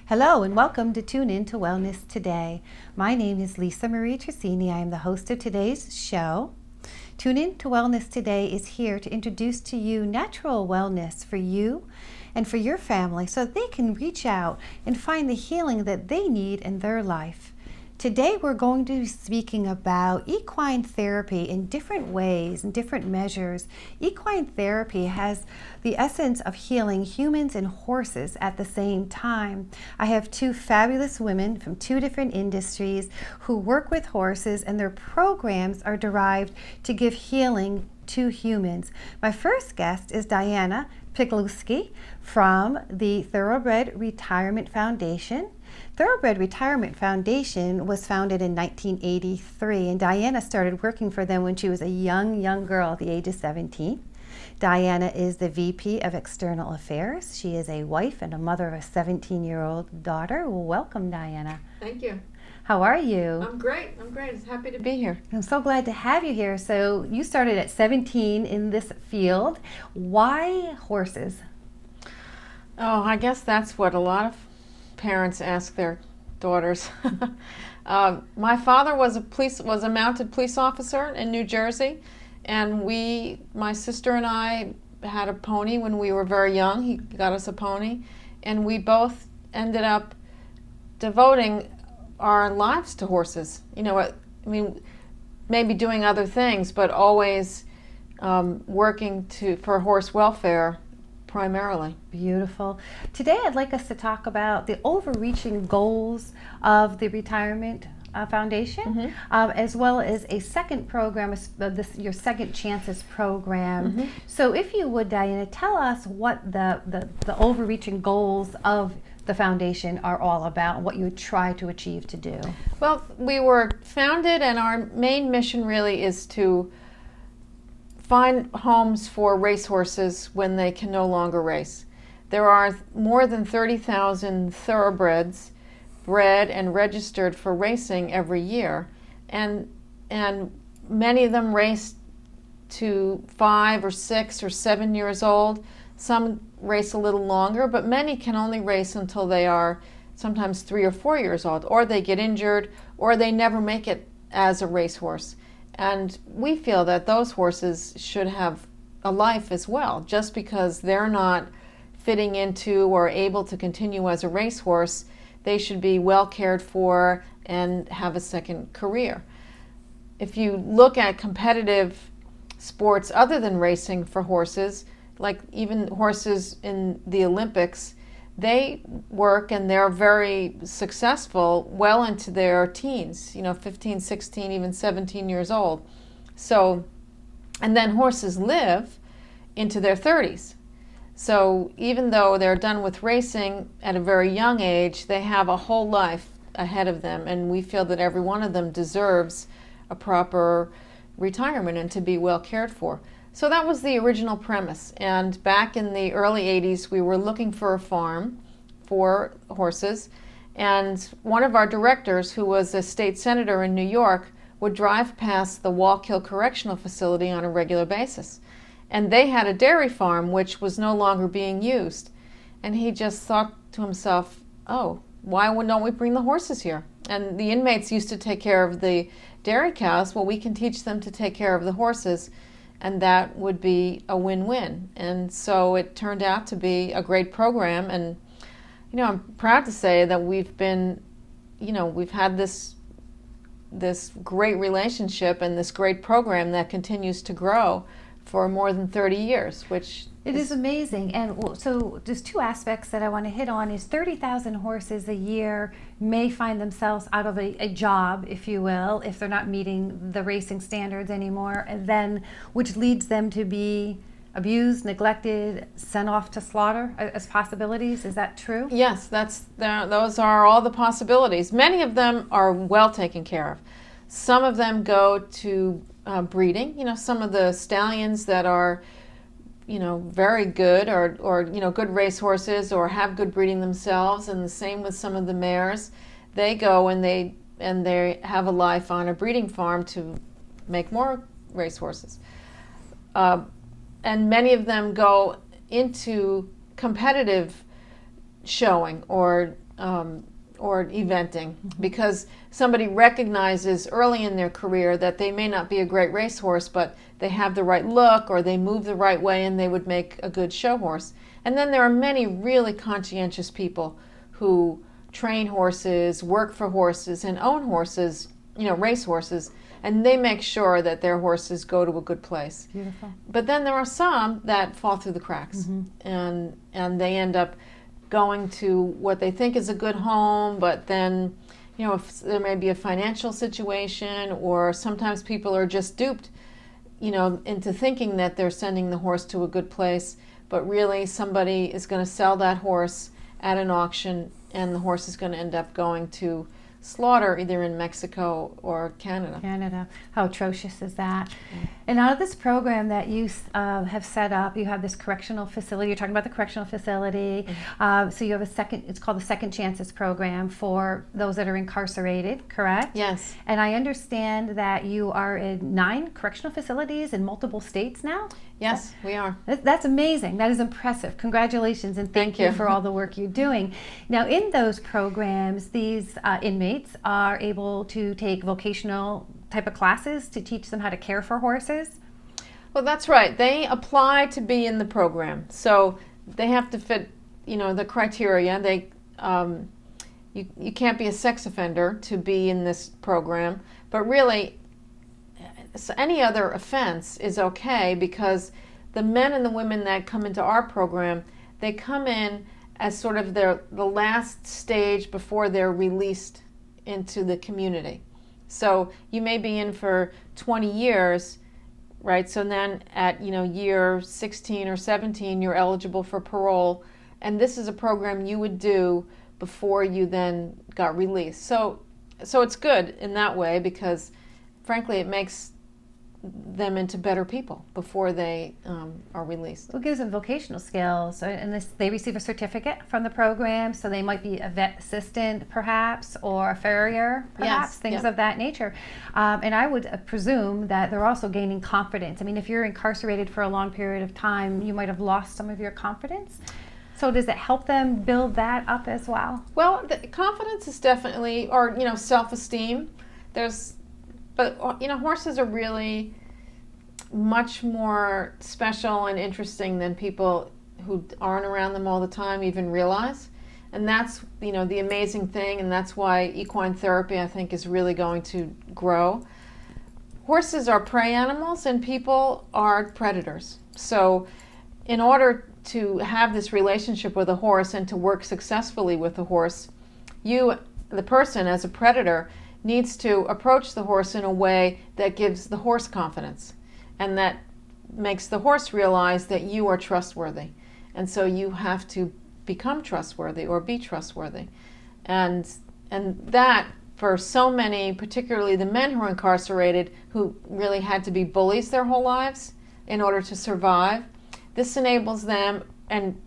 Hello and welcome to Tune In to Wellness Today. My name is Lisa Marie Trissini. I am the host of today's show. Tune In to Wellness Today is here to introduce to you natural wellness for you and for your family so that they can reach out and find the healing that they need in their life. Today we're going to be speaking about equine therapy in different ways and different measures. Equine therapy has the essence of healing humans and horses at the same time. I have two fabulous women from two different industries who work with horses, and their programs are derived to give healing to humans. My first guest is Diana Pikulski from the Thoroughbred Retirement Foundation. Thoroughbred Retirement Foundation was founded in 1983, and Diana started working for them when she was a young girl at the age of 17. Diana is the VP of External Affairs. She is a wife and a mother of a 17-year-old daughter. Welcome, Diana. Thank you. How are you? I'm great. It's happy to be here. I'm so glad to have you here. So you started at 17 in this field. Why horses? Oh, I guess that's what a lot of parents ask their daughters. My father was a mounted police officer in New Jersey, and my sister and I had a pony when we were very young. He got us a pony, and we both ended up devoting our lives to horses. Maybe doing other things, but always working for horse welfare primarily. Beautiful. Today I'd like us to talk about the overreaching goals of the Retirement Foundation, as well as a second program, your Second Chances program. So if you would, Diana, tell us what the overreaching goals of the foundation are all about and what you try to achieve to do. Well, we were founded, and our main mission really is to find homes for racehorses when they can no longer race. There are more than 30,000 thoroughbreds bred and registered for racing every year, and many of them race to 5 or 6 or 7 years old. Some race a little longer, but many can only race until they are sometimes 3 or 4 years old, or they get injured, or they never make it as a racehorse. And we feel that those horses should have a life as well. Just because they're not fitting into or able to continue as a racehorse, they should be well cared for and have a second career. If you look at competitive sports other than racing for horses, like even horses in the Olympics, they work and they're very successful well into their teens, 15, 16, even 17 years old. So, and then horses live into their 30s. So even though they're done with racing at a very young age, they have a whole life ahead of them, and we feel that every one of them deserves a proper retirement and to be well cared for. So that was the original premise, and back in the early 80s we were looking for a farm for horses, and one of our directors, who was a state senator in New York, would drive past the Wallkill Correctional Facility on a regular basis, and they had a dairy farm which was no longer being used, and he just thought to himself, oh, why don't we bring the horses here? And the inmates used to take care of the dairy cows. Well, we can teach them to take care of the horses, and that would be a win-win. And so it turned out to be a great program, and I'm proud to say that we've had this great relationship and this great program that continues to grow for more than 30 years, which it is amazing. And so there's two aspects that I want to hit on. Is 30,000 horses a year may find themselves out of a job, if you will, if they're not meeting the racing standards anymore, and then which leads them to be abused, neglected, sent off to slaughter as possibilities. Is that true? Yes, those are all the possibilities. Many of them are well taken care of. Some of them go to breeding. Some of the stallions that are very good or good racehorses or have good breeding themselves, and the same with some of the mares. They go and they have a life on a breeding farm to make more racehorses. And many of them go into competitive showing or or eventing, because somebody recognizes early in their career that they may not be a great racehorse, but they have the right look or they move the right way and they would make a good show horse. And then there are many really conscientious people who train horses, work for horses, and own horses, race horses, and they make sure that their horses go to a good place. Beautiful. But then there are some that fall through the cracks, and they end up going to what they think is a good home, but then, if there may be a financial situation, or sometimes people are just duped, into thinking that they're sending the horse to a good place, but really somebody is going to sell that horse at an auction, and the horse is going to end up going to slaughter either in Mexico or Canada. Canada. How atrocious is that? And out of this program that you have set up, you have this correctional facility. You're talking about the correctional facility. So you have it's called the Second Chances program for those that are incarcerated, correct? Yes. And I understand that you are in 9 correctional facilities in multiple states now? Yes, we are. That's amazing. That is impressive. Congratulations, and thank you for all the work you're doing. Now, in those programs, these inmates are able to take vocational type of classes to teach them how to care for horses. Well, that's right. They apply to be in the program, so they have to fit, the criteria. They, you can't be a sex offender to be in this program, but really, any other offense is okay, because the men and the women that come into our program, they come in as sort of the last stage before they're released into the community. So you may be in for 20 years, right? So then at year 16 or 17, you're eligible for parole, and this is a program you would do before you then got released. So it's good in that way, because frankly it makes them into better people before they are released. It gives them vocational skills, and they receive a certificate from the program, so they might be a vet assistant perhaps, or a farrier perhaps, Yes, things of that nature. And I would presume that they're also gaining confidence. I mean, if you're incarcerated for a long period of time, you might have lost some of your confidence. So does it help them build that up as well? Well, the confidence is definitely, or self-esteem. But horses are really much more special and interesting than people who aren't around them all the time even realize. And that's, the amazing thing, and that's why equine therapy, I think, is really going to grow. Horses are prey animals and people are predators. So in order to have this relationship with a horse and to work successfully with a horse, you, the person as a predator, needs to approach the horse in a way that gives the horse confidence and that makes the horse realize that you are trustworthy. And so you have to become trustworthy or be trustworthy. And that, for so many, particularly the men who are incarcerated, who really had to be bullies their whole lives in order to survive, this enables them, and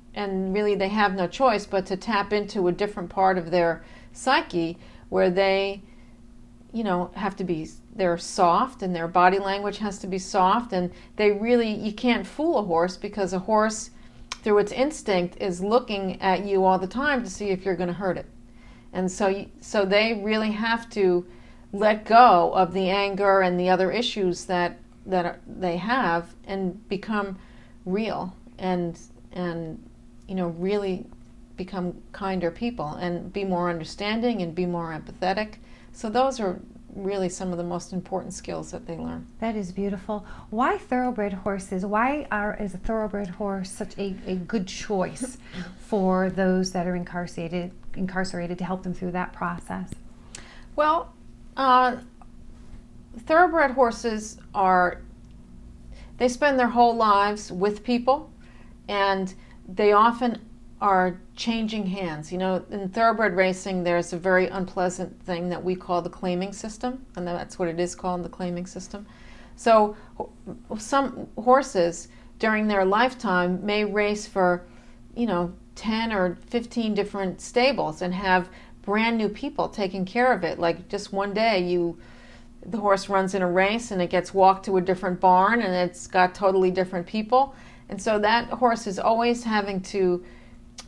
really they have no choice but to tap into a different part of their psyche where they have to be, they're soft, and their body language has to be soft, and you can't fool a horse, because a horse, through its instinct, is looking at you all the time to see if you're going to hurt it. And so they really have to let go of the anger and the other issues that they have and become real and really become kinder people and be more understanding and be more empathetic. So those are really some of the most important skills that they learn. That is beautiful. Why thoroughbred horses? Why is a thoroughbred horse such a good choice for those that are incarcerated to help them through that process? Well, thoroughbred horses they spend their whole lives with people, and they often are changing hands. In thoroughbred racing, there's a very unpleasant thing that we call the claiming system, and that's what it is called, the claiming system. So some horses during their lifetime may race for, 10 or 15 different stables and have brand new people taking care of it. Like just one day the horse runs in a race and it gets walked to a different barn and it's got totally different people. And so that horse is always having to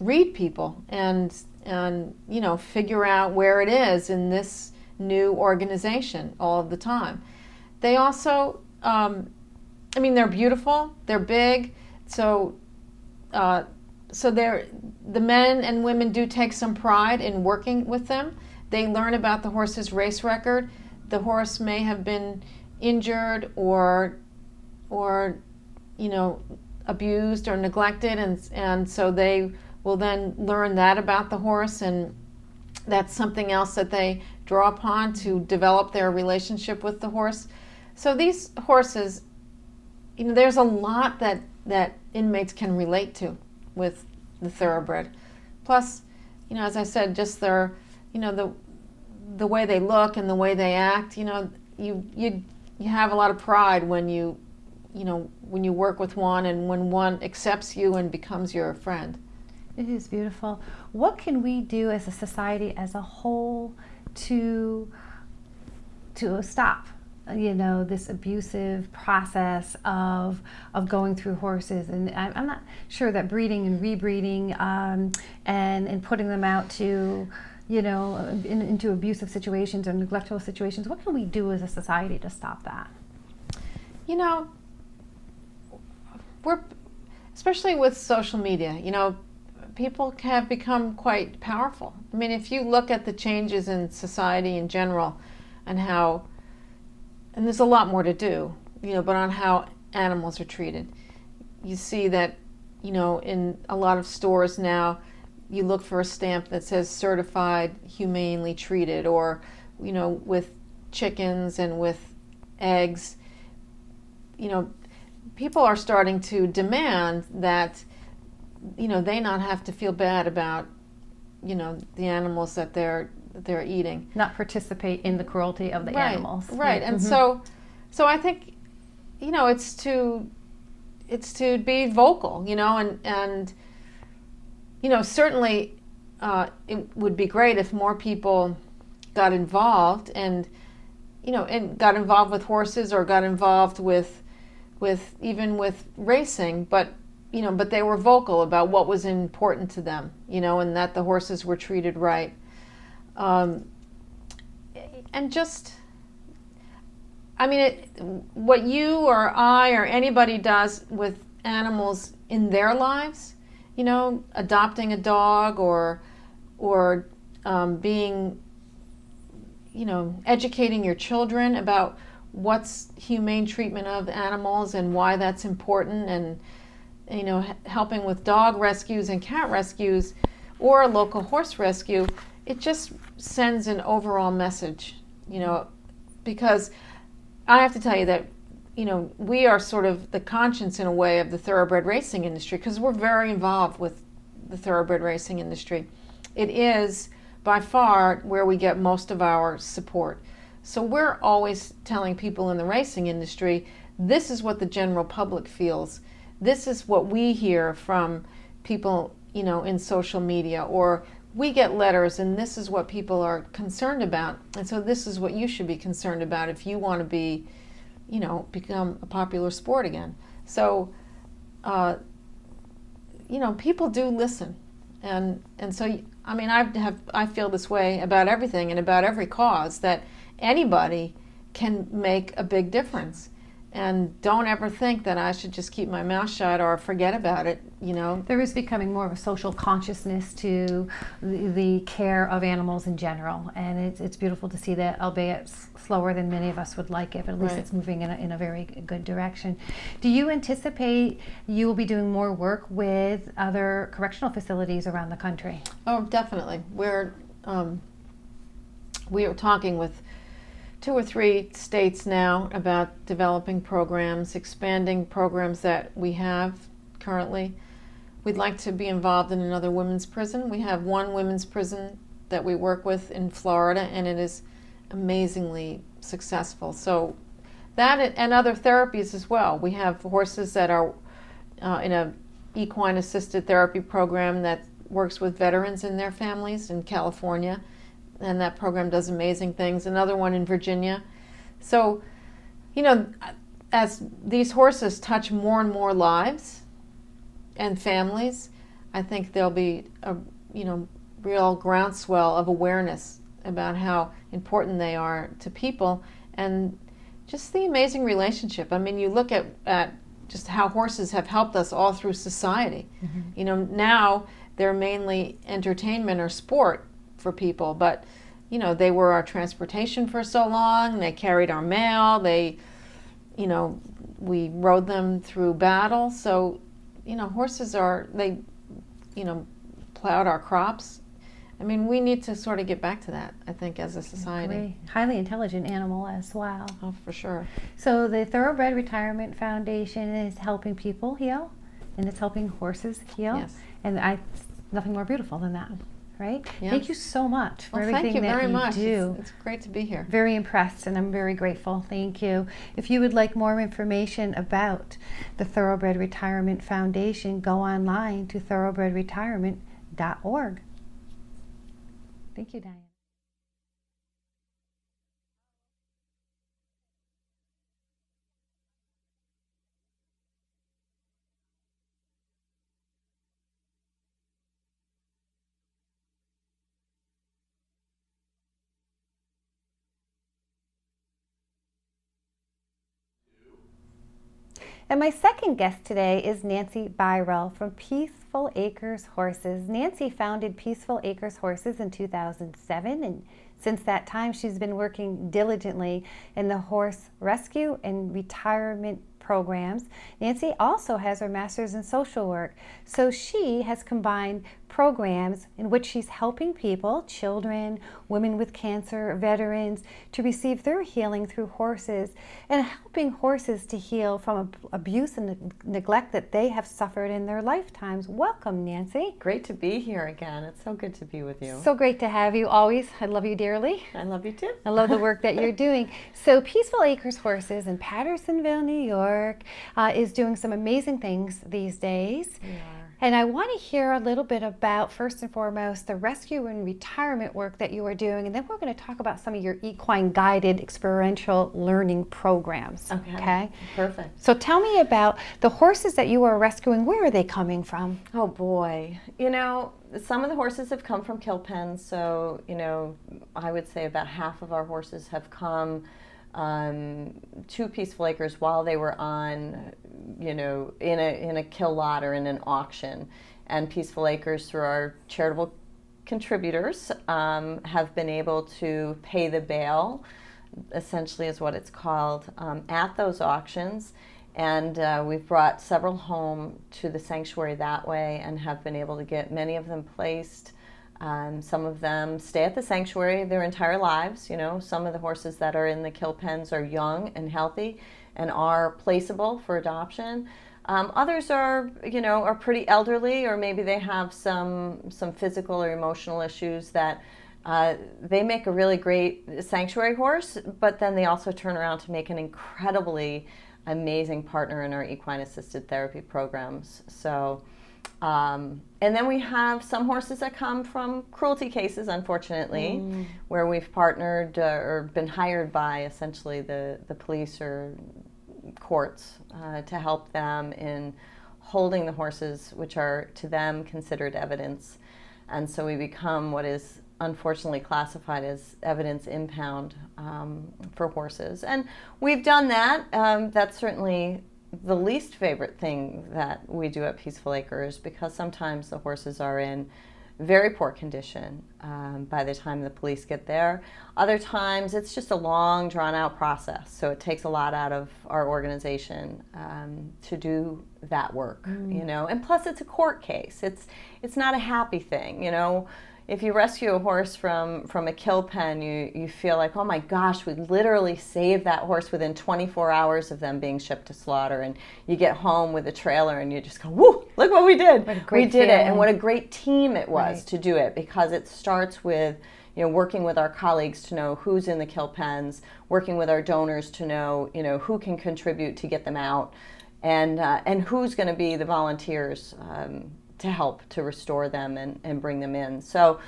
read people and and figure out where it is in this new organization all of the time. They also, they're beautiful, they're big, so the men and women do take some pride in working with them. They learn about the horse's race record. The horse may have been injured or abused or neglected, and so they will then learn that about the horse, and that's something else that they draw upon to develop their relationship with the horse. So these horses, there's a lot that inmates can relate to with the Thoroughbred. Plus, as I said, just their, the way they look and the way they act, you have a lot of pride when you work with one and when one accepts you and becomes your friend. It is beautiful. What can we do as a society as a whole to stop this abusive process of going through horses? And I'm not sure that breeding and rebreeding and putting them out to into abusive situations or neglectful situations, what can we do as a society to stop that? We're, especially with social media, people have become quite powerful. I mean, if you look at the changes in society in general and there's a lot more to do, but on how animals are treated. You see that, in a lot of stores now, you look for a stamp that says certified humanely treated, or, with chickens and with eggs, people are starting to demand that, they not have to feel bad about, the animals that they're eating. Not participate in the cruelty of the animals. Right. And so I think, it's to be vocal, and certainly it would be great if more people got involved and got involved with horses or got involved with even with racing, but they were vocal about what was important to them, and that the horses were treated right. And just, what you or I or anybody does with animals in their lives, adopting a dog or being, educating your children about what's humane treatment of animals and why that's important, and helping with dog rescues and cat rescues or a local horse rescue, it just sends an overall message, because I have to tell you that, we are sort of the conscience in a way of the thoroughbred racing industry, because we're very involved with the thoroughbred racing industry. It is by far where we get most of our support. So we're always telling people in the racing industry, this is what the general public feels. This is what we hear from people, in social media, or we get letters and this is what people are concerned about. And so this is what you should be concerned about if you want to be, become a popular sport again. So, people do listen. And so, I feel this way about everything and about every cause, that anybody can make a big difference. And don't ever think that I should just keep my mouth shut or forget about it, There is becoming more of a social consciousness to the care of animals in general. And it's beautiful to see that, albeit slower than many of us would like it, but at least it's moving in a very good direction. Do you anticipate you will be doing more work with other correctional facilities around the country? Oh, definitely. We are talking with 2 or 3 states now about developing programs, expanding programs that we have currently. We'd like to be involved in another women's prison. We have one women's prison that we work with in Florida, and it is amazingly successful. So that and other therapies as well. We have horses that are in a equine assisted therapy program that works with veterans and their families in California. And that program does amazing things. Another one in Virginia. So, as these horses touch more and more lives and families, I think there'll be real groundswell of awareness about how important they are to people, and just the amazing relationship. I mean, you look at just how horses have helped us all through society. You know, now they're mainly entertainment or sport for people, but you know, they were our transportation for so long. They carried our mail. They, you know, we rode them through battle. So, you know, horses you know, plowed our crops. I mean, we need to sort of get back to that, I think, as a society. Very highly intelligent animal as well. Oh, for sure. So the Thoroughbred Retirement Foundation is helping people heal, and it's helping horses heal. Yes. And nothing more beautiful than that, right? Yeah. Thank you so much for everything thank you that very you much. do. It's great to be here. Very impressed, and I'm very grateful. Thank you. If you would like more information about the Thoroughbred Retirement Foundation, go online to thoroughbredretirement.org. Thank you, Diane. And my second guest today is Nanci Beyerl from Peaceful Acres Horses. Nanci founded Peaceful Acres Horses in 2007, and since that time she's been working diligently in the horse rescue and retirement programs. Nanci also has her master's in social work, so she has combined programs in which she's helping people, children, women with cancer, veterans, to receive their healing through horses, and helping horses to heal from abuse and neglect that they have suffered in their lifetimes. Welcome, Nanci. Great to be here again. It's so good to be with you. So great to have you always. I love you dearly. I love you too. I love the work that you're doing. So Peaceful Acres Horses in Pattersonville, New York is doing some amazing things these days. We are. And I want to hear a little bit about, first and foremost, the rescue and retirement work that you are doing, and then we're going to talk about some of your equine guided experiential learning programs. Okay? Perfect. So tell me about the horses that you are rescuing. Where are they coming from? Oh boy. You know, some of the horses have come from kill pens, so, you know, I would say about half of our horses have come to Peaceful Acres while they were on, you know, in a kill lot or in an auction. And Peaceful Acres, through our charitable contributors, have been able to pay the bail, essentially is what it's called, at those auctions. And we've brought several home to the sanctuary that way and have been able to get many of them placed. Some of them stay at the sanctuary their entire lives. You know, some of the horses that are in the kill pens are young and healthy and are placeable for adoption. Others are, you know, are pretty elderly, or maybe they have some physical or emotional issues that they make a really great sanctuary horse, but then they also turn around to make an incredibly amazing partner in our equine assisted therapy programs. So. And then we have some horses that come from cruelty cases, unfortunately, where we've partnered or been hired by essentially the police or courts to help them in holding the horses, which are to them considered evidence. And so we become what is unfortunately classified as evidence impound for horses. And we've done that. That's certainly the least favorite thing that we do at Peaceful Acres, because sometimes the horses are in very poor condition by the time the police get there. Other times it's just a long, drawn-out process, so it takes a lot out of our organization to do that work, you know. And plus, it's a court case. It's not a happy thing, you know. If you rescue a horse from a kill pen, you feel like, oh my gosh, we literally saved that horse within 24 hours of them being shipped to slaughter. And you get home with a trailer and you just go, woo, look what we did. We did it. And what a great team it was to do it, because it starts with, you know, working with our colleagues to know who's in the kill pens, working with our donors to know, you know, who can contribute to get them out, and who's going to be the volunteers to help to restore them and bring them in. So,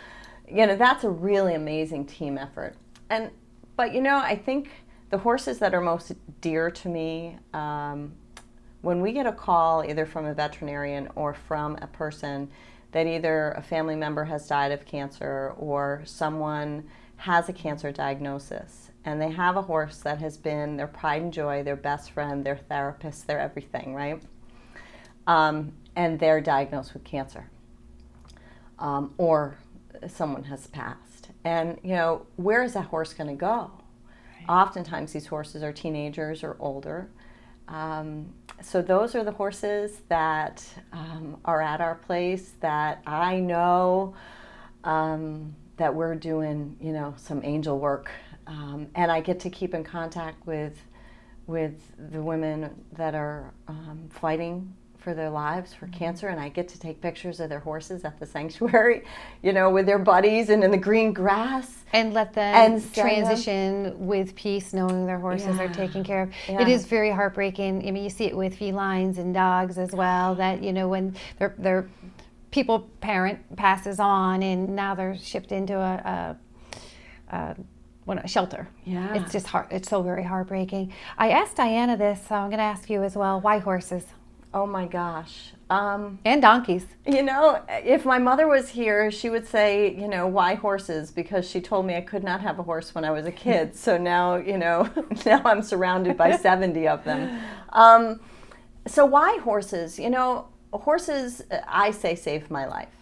you know, that's a really amazing team effort. But, you know, I think the horses that are most dear to me, when we get a call either from a veterinarian or from a person that either a family member has died of cancer or someone has a cancer diagnosis, and they have a horse that has been their pride and joy, their best friend, their therapist, their everything, right? And they're diagnosed with cancer, or someone has passed. And, where is that horse going to go? Right. Oftentimes these horses are teenagers or older. So those are the horses that are at our place that I know that we're doing, some angel work. And I get to keep in contact with the women that are fighting for their lives for cancer, and I get to take pictures of their horses at the sanctuary, with their buddies and in the green grass. And let them transition with peace, knowing their horses are taken care of. Yeah. It is very heartbreaking. I mean, you see it with felines and dogs as well, that, when their parent passes on and now they're shipped into a shelter. Yeah. It's just it's so very heartbreaking. I asked Diana this, so I'm going to ask you as well. Why horses? Oh my gosh. And donkeys. If my mother was here, she would say, why horses? Because she told me I could not have a horse when I was a kid. So now, now I'm surrounded by 70 of them. So why horses? Horses, I say, saved my life.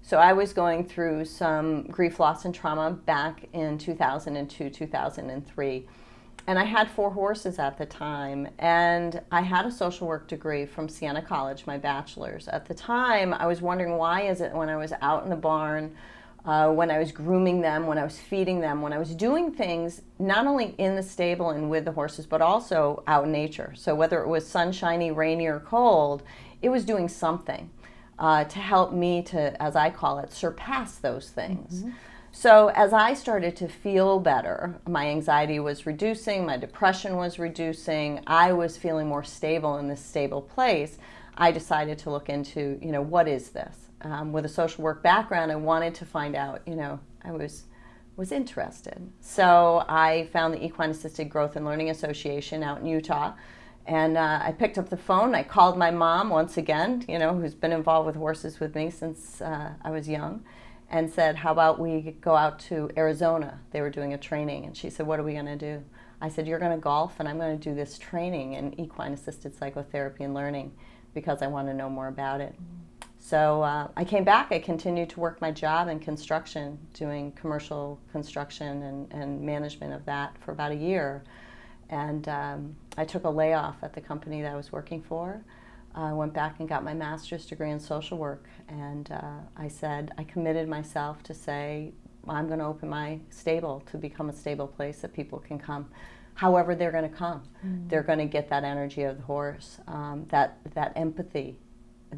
So I was going through some grief, loss, and trauma back in 2002, 2003. And I had 4 horses at the time, and I had a social work degree from Siena College, my bachelor's. At the time, I was wondering, why is it when I was out in the barn, when I was grooming them, when I was feeding them, when I was doing things not only in the stable and with the horses, but also out in nature. So whether it was sunshiny, rainy, or cold, it was doing something to help me to, as I call it, surpass those things. Mm-hmm. So as I started to feel better, my anxiety was reducing, my depression was reducing, I was feeling more stable in this stable place, I decided to look into, what is this? With a social work background, I wanted to find out, I was interested. So I found the Equine Assisted Growth and Learning Association out in Utah, and I picked up the phone, I called my mom once again, who's been involved with horses with me since I was young, and said, how about we go out to Arizona? They were doing a training, and she said, what are we going to do? I said, you're going to golf, and I'm going to do this training in equine-assisted psychotherapy and learning because I want to know more about it. So I came back. I continued to work my job in construction, doing commercial construction and management of that for about a year. And I took a layoff at the company that I was working for. I went back and got my master's degree in social work, and I committed myself to say, I'm going to open my stable to become a stable place that people can come. However they're going to come. Mm-hmm. They're going to get that energy of the horse, that empathy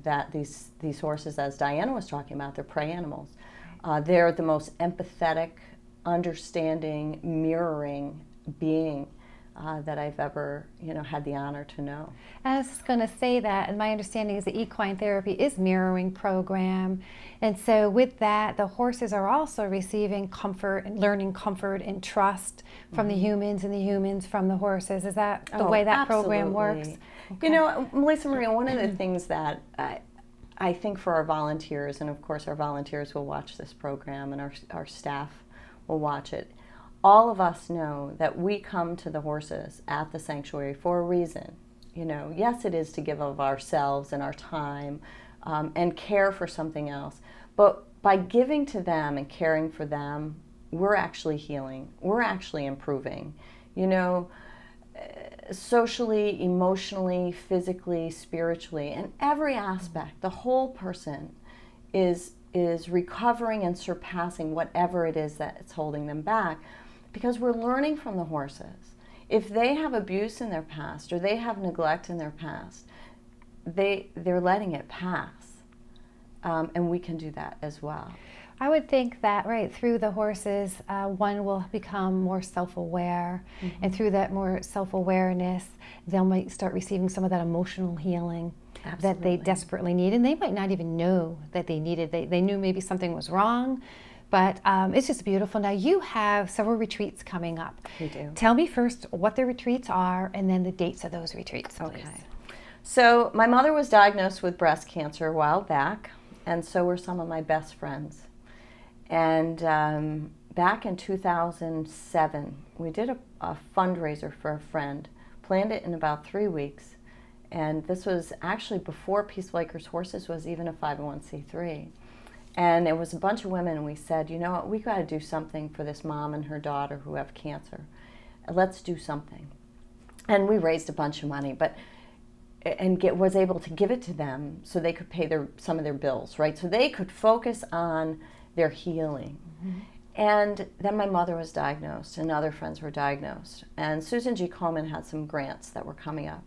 that these horses, as Diana was talking about, they're prey animals. They're the most empathetic, understanding, mirroring being that I've ever, had the honor to know. I was just going to say that, and my understanding is the equine therapy is mirroring program, and so with that, the horses are also receiving comfort and learning comfort and trust from the humans, and the humans from the horses. Is that the way that program works? Okay. Melissa Maria, one of the things that I think for our volunteers, and of course our volunteers will watch this program, and our staff will watch it. All of us know that we come to the horses at the sanctuary for a reason. Yes, it is to give of ourselves and our time and care for something else. But by giving to them and caring for them, we're actually healing. We're actually improving. Socially, emotionally, physically, spiritually, in every aspect, the whole person is recovering and surpassing whatever it is that's holding them back. Because we're learning from the horses. If they have abuse in their past or they have neglect in their past, they're letting it pass. And we can do that as well. I would think that, right, through the horses, one will become more self-aware. Mm-hmm. And through that more self-awareness, they might start receiving some of that emotional healing. Absolutely. That they desperately need. And they might not even know that they needed. They knew maybe something was wrong. But it's just beautiful. Now, you have several retreats coming up. We do. Tell me first what the retreats are and then the dates of those retreats, please. Okay. So my mother was diagnosed with breast cancer a while back, and so were some of my best friends. And back in 2007, we did a fundraiser for a friend, planned it in about 3 weeks, and this was actually before Peaceful Acres Horses was even a 501c3. And it was a bunch of women, and we said, you know what, we got to do something for this mom and her daughter who have cancer. Let's do something. And we raised a bunch of money, was able to give it to them so they could pay some of their bills, right? So they could focus on their healing. Mm-hmm. And then my mother was diagnosed, and other friends were diagnosed. And Susan G. Komen had some grants that were coming up.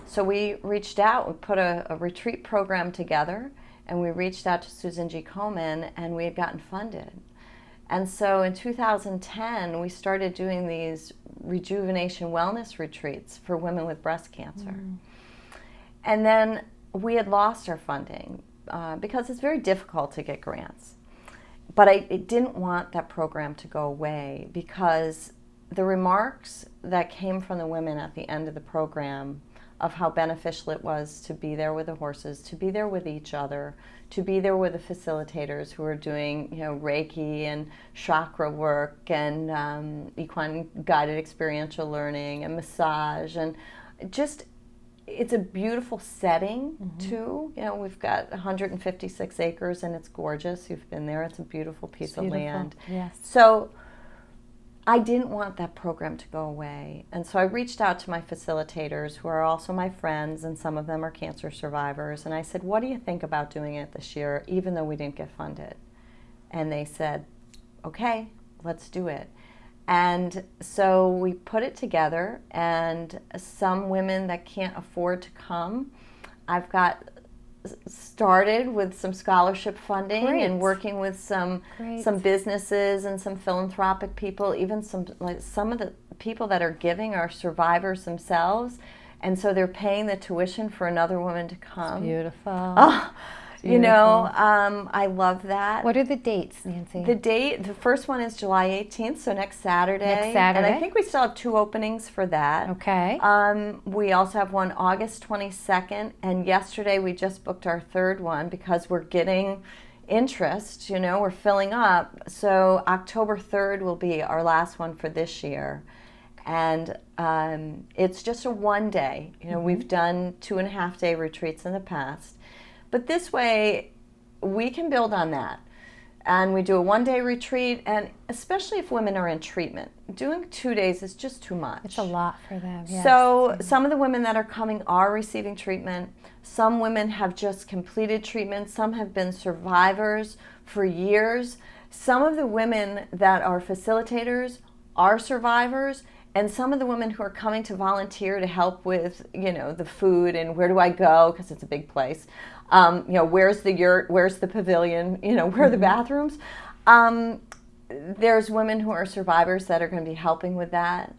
So we reached out, we put a retreat program together, and we reached out to Susan G. Komen, and we had gotten funded. And so in 2010, we started doing these rejuvenation wellness retreats for women with breast cancer. Mm. And then we had lost our funding because it's very difficult to get grants. But I didn't want that program to go away, because the remarks that came from the women at the end of the program of how beneficial it was to be there with the horses, to be there with each other, to be there with the facilitators who are doing, Reiki and chakra work and equine guided experiential learning and massage, and just, it's a beautiful setting. Mm-hmm. Too. We've got 156 acres and it's gorgeous. You've been there. It's a beautiful piece of land. Yes. So I didn't want that program to go away. And so I reached out to my facilitators, who are also my friends, and some of them are cancer survivors. And I said, what do you think about doing it this year, even though we didn't get funded? And they said, okay, let's do it. And so we put it together, and some women that can't afford to come, I've got started with some scholarship funding. Great. And working with some businesses and some philanthropic people. Even some of the people that are giving are survivors themselves, and so they're paying the tuition for another woman to come. It's beautiful. Oh, I love that. What are the dates, Nanci? The first one is July 18th, so next Saturday. And I think we still have 2 openings for that. Okay. We also have one August 22nd, and yesterday we just booked our 3rd one because we're getting interest, we're filling up. So October 3rd will be our last one for this year. And it's just a 1 day. Mm-hmm. We've done 2.5-day retreats in the past. But this way, we can build on that. And we do a 1-day retreat, and especially if women are in treatment, doing 2 days is just too much. It's a lot for them. Yes. So some of the women that are coming are receiving treatment. Some women have just completed treatment. Some have been survivors for years. Some of the women that are facilitators are survivors. And some of the women who are coming to volunteer to help with, the food and where do I go, because it's a big place. Where's the yurt, where's the pavilion, where are the bathrooms? There's women who are survivors that are going to be helping with that.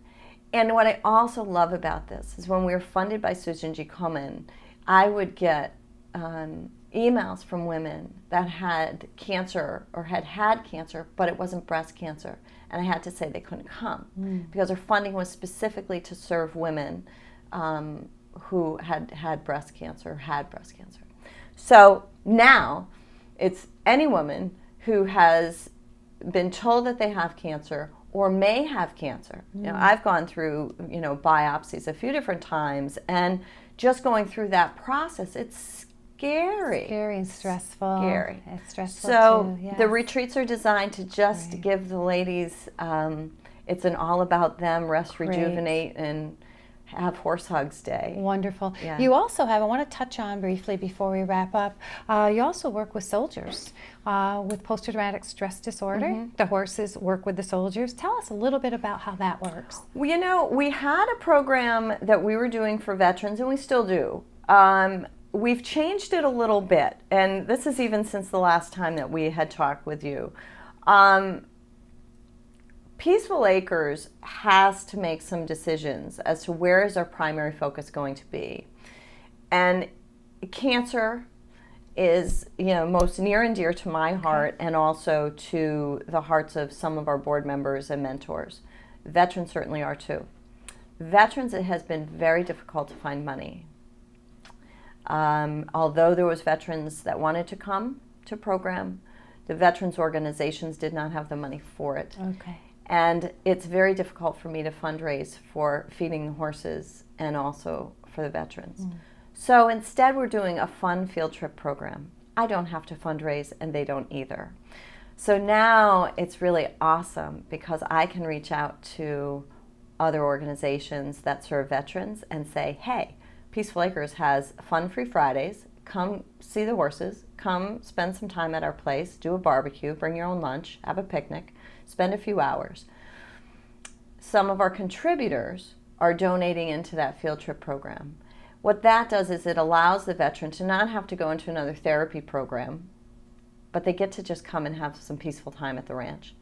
And what I also love about this is when we were funded by Susan G. Komen, I would get emails from women that had cancer or had cancer, but it wasn't breast cancer. And I had to say they couldn't come because our funding was specifically to serve women who had breast cancer. So now it's any woman who has been told that they have cancer or may have cancer. I've gone through biopsies a few different times, and just going through that process, it's scary. Scary and stressful. Scary. It's stressful so too, yes. The retreats are designed to just give the ladies, it's an all about them, rest, rejuvenate, and have horse hugs day. Wonderful. Yeah. You also have, I want to touch on briefly before we wrap up, you also work with soldiers with post-traumatic stress disorder. Mm-hmm. The horses work with the soldiers. Tell us a little bit about how that works. Well, we had a program that we were doing for veterans, and we still do. We've changed it a little bit, and this is even since the last time that we had talked with you. Peaceful Acres has to make some decisions as to where is our primary focus going to be. And cancer is, most near and dear to my heart, and also to the hearts of some of our board members and mentors. Veterans certainly are too. Veterans, it has been very difficult to find money. Although there was veterans that wanted to come to program, the veterans organizations did not have the money for it. Okay. And it's very difficult for me to fundraise for feeding the horses and also for the veterans. So instead we're doing a fun field trip program. I don't have to fundraise and they don't either. So now it's really awesome because I can reach out to other organizations that serve veterans and say, hey, Peaceful Acres has Fun Free Fridays. Come see the horses. Come spend some time at our place. Do a barbecue. Bring your own lunch. Have a picnic. Spend a few hours. Some of our contributors are donating into that field trip program. What that does is it allows the veteran to not have to go into another therapy program, but they get to just come and have some peaceful time at the ranch.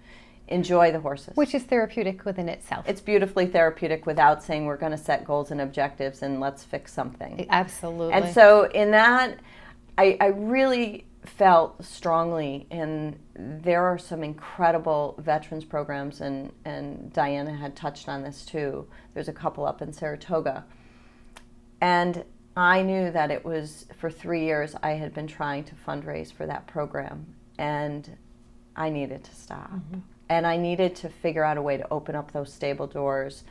Enjoy the horses. Which is therapeutic within itself. It's beautifully therapeutic without saying we're going to set goals and objectives and let's fix something. Absolutely. And so in that, I really felt strongly, and there are some incredible veterans programs, and Diana had touched on this too. There's a couple up in Saratoga. And I knew that it was, for 3 years, I had been trying to fundraise for that program, and I needed to stop. And I needed to figure out a way to open up those stable doors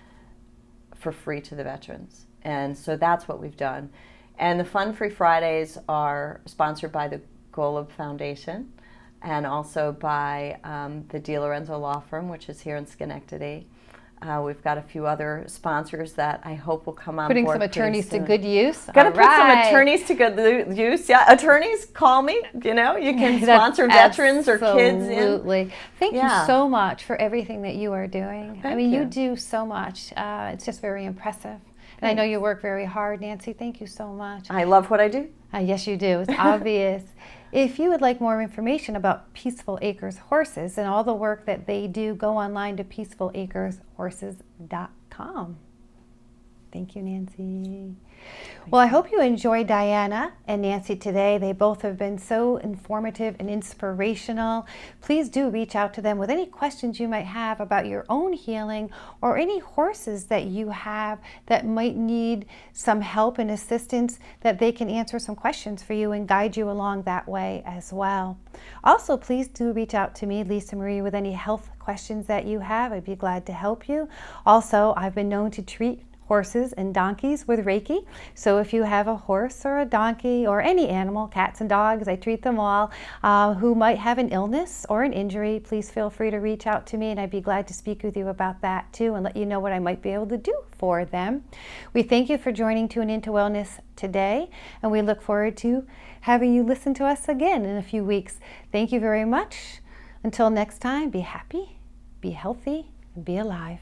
for free to the veterans. And so that's what we've done. And the Fun Free Fridays are sponsored by the Golub Foundation and also by the DiLorenzo Law Firm, which is here in Schenectady. We've got a few other sponsors that I hope will come on Putting board. some attorneys to good use. Got to put some attorneys to good use. Yeah, attorneys, call me. You know, you can sponsor veterans or kids. Absolutely. Thank you so much for everything that you are doing. I mean, you do so much. It's just very impressive. And I know you work very hard, Nanci. Thank you so much. I love what I do. Yes, you do. It's obvious. If you would like more information about Peaceful Acres Horses and all the work that they do, go online to peacefulacreshorses.com. Thank you, Nanci. Well, I hope you enjoyed Diana and Nanci today. They both have been so informative and inspirational. Please do reach out to them with any questions you might have about your own healing or any horses that you have that might need some help and assistance, that they can answer some questions for you and guide you along that way as well. Also, please do reach out to me, Lisa Marie, with any health questions that you have. I'd be glad to help you. Also, I've been known to treat horses and donkeys with Reiki. So if you have a horse or a donkey or any animal, cats and dogs, I treat them all, who might have an illness or an injury, please feel free to reach out to me and I'd be glad to speak with you about that too and let you know what I might be able to do for them. We thank you for joining Tune Into Wellness today, and we look forward to having you listen to us again in a few weeks. Thank you very much. Until next time, be happy, be healthy, and be alive.